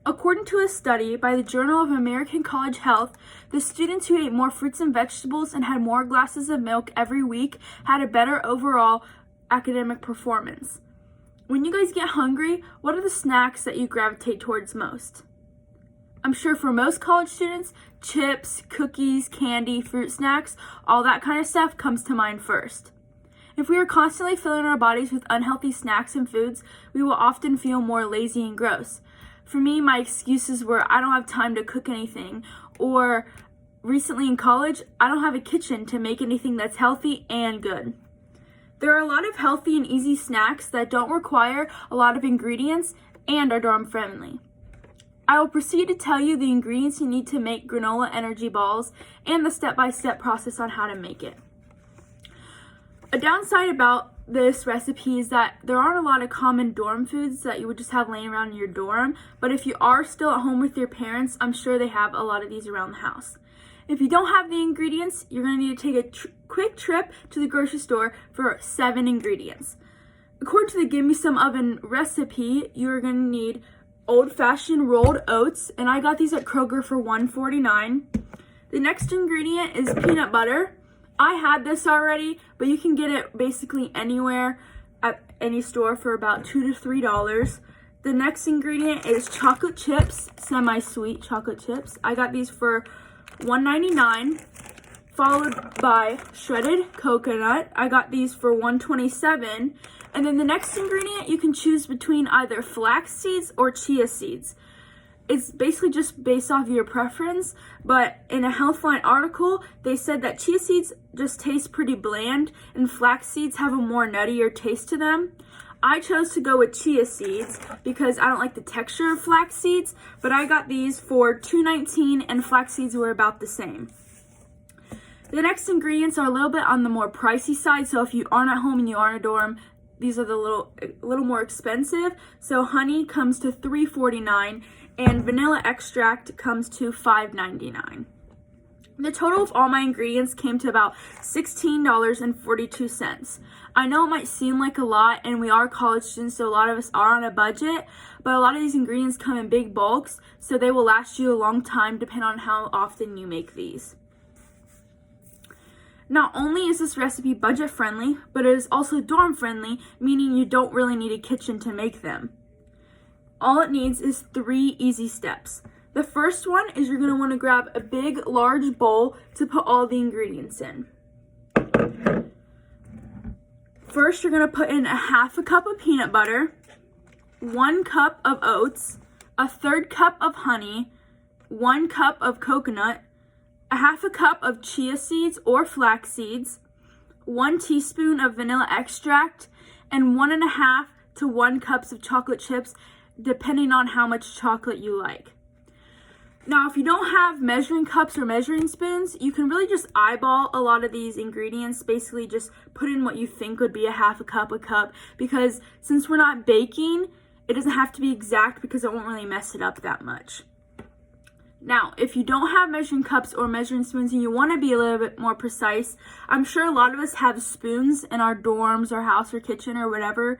According to a study by the Journal of American College Health, the students who ate more fruits and vegetables and had more glasses of milk every week had a better overall academic performance. When you guys get hungry, what are the snacks that you gravitate towards most? I'm sure for most college students, chips, cookies, candy, fruit snacks, all that kind of stuff comes to mind first. If we are constantly filling our bodies with unhealthy snacks and foods, we will often feel more lazy and gross. For me, my excuses were I don't have time to cook anything, or recently in college, I don't have a kitchen to make anything that's healthy and good. There are a lot of healthy and easy snacks that don't require a lot of ingredients and are dorm friendly. I will proceed to tell you the ingredients you need to make granola energy balls and the step-by-step process on how to make it. A downside about this recipe is that there aren't a lot of common dorm foods that you would just have laying around in your dorm, but if you are still at home with your parents, I'm sure they have a lot of these around the house. If you don't have the ingredients, you're going to need to take a quick trip to the grocery store for 7 ingredients. According to the Give Me Some Oven recipe, you're going to need old-fashioned rolled oats, and I got these at Kroger for $1.49. The next ingredient is peanut butter. I had this already, but you can get it basically anywhere at any store for about $2 to $3. The next ingredient is chocolate chips, semi-sweet chocolate chips. I got these for $1.99, followed by shredded coconut. I got these for $1.27. And then the next ingredient, you can choose between either flax seeds or chia seeds. It's basically just based off your preference, but in a Healthline article, they said that chia seeds just taste pretty bland and flax seeds have a more nuttier taste to them. I chose to go with chia seeds because I don't like the texture of flax seeds, but I got these for $2.19 and flax seeds were about the same. The next ingredients are a little bit on the more pricey side, so if you aren't at home and you are in a dorm, these are a little more expensive. So honey comes to $3.49 and vanilla extract comes to $5.99. The total of all my ingredients came to about $16.42. I know it might seem like a lot, and we are college students, so a lot of us are on a budget, but a lot of these ingredients come in big bulks, so they will last you a long time depending on how often you make these. Not only is this recipe budget friendly, but it is also dorm friendly, meaning you don't really need a kitchen to make them. All it needs is 3 easy steps. The first one is you're going to want to grab a big, large bowl to put all the ingredients in. First, you're going to put in a half a cup of peanut butter, 1 cup of oats, a 1/3 cup of honey, 1 cup of coconut, a half a cup of chia seeds or flax seeds, 1 teaspoon of vanilla extract, and 1.5 to 1 cups of chocolate chips, depending on how much chocolate you like. Now, if you don't have measuring cups or measuring spoons, you can really just eyeball a lot of these ingredients. Basically, just put in what you think would be a half a cup, because since we're not baking, it doesn't have to be exact because it won't really mess it up that much. Now, if you don't have measuring cups or measuring spoons and you want to be a little bit more precise, I'm sure a lot of us have spoons in our dorms or house or kitchen or whatever.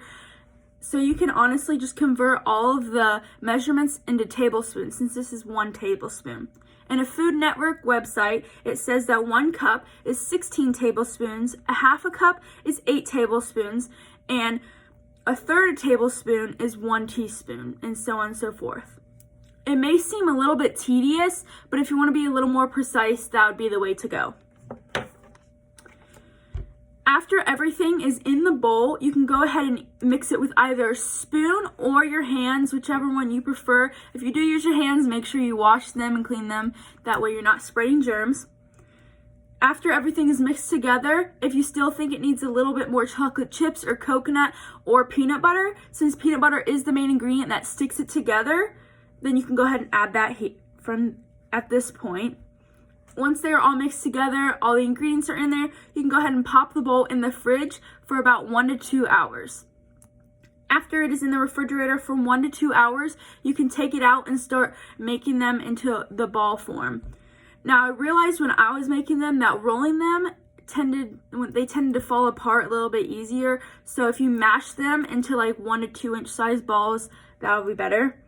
So you can honestly just convert all of the measurements into tablespoons, since this is 1 tablespoon. In a Food Network website, it says that 1 cup is 16 tablespoons, a half a cup is 8 tablespoons, and a 1/3 tablespoon is 1 teaspoon, and so on and so forth. It may seem a little bit tedious, but if you want to be a little more precise, that would be the way to go. After everything is in the bowl, you can go ahead and mix it with either a spoon or your hands, whichever one you prefer. If you do use your hands, make sure you wash them and clean them. That way you're not spreading germs. After everything is mixed together, if you still think it needs a little bit more chocolate chips or coconut or peanut butter, since peanut butter is the main ingredient that sticks it together, then you can go ahead and add that from at this point. Once they're all mixed together, all the ingredients are in there, you can go ahead and pop the bowl in the fridge for about 1 to 2 hours. After it is in the refrigerator for 1 to 2 hours, you can take it out and start making them into the ball form. Now, I realized when I was making them that rolling them tended to fall apart a little bit easier. So if you mash them into like 1 to 2 inch size balls, that would be better.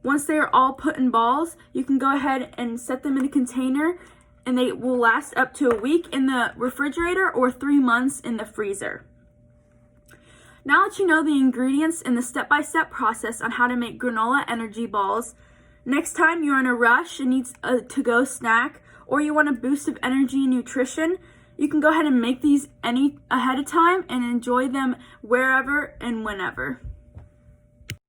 Once they are all put in balls, you can go ahead and set them in a container, and they will last up to a week in the refrigerator or 3 months in the freezer. Now that you know the ingredients and the step-by-step process on how to make granola energy balls, next time you're in a rush and need a to-go snack, or you want a boost of energy and nutrition, you can go ahead and make these ahead of time and enjoy them wherever and whenever.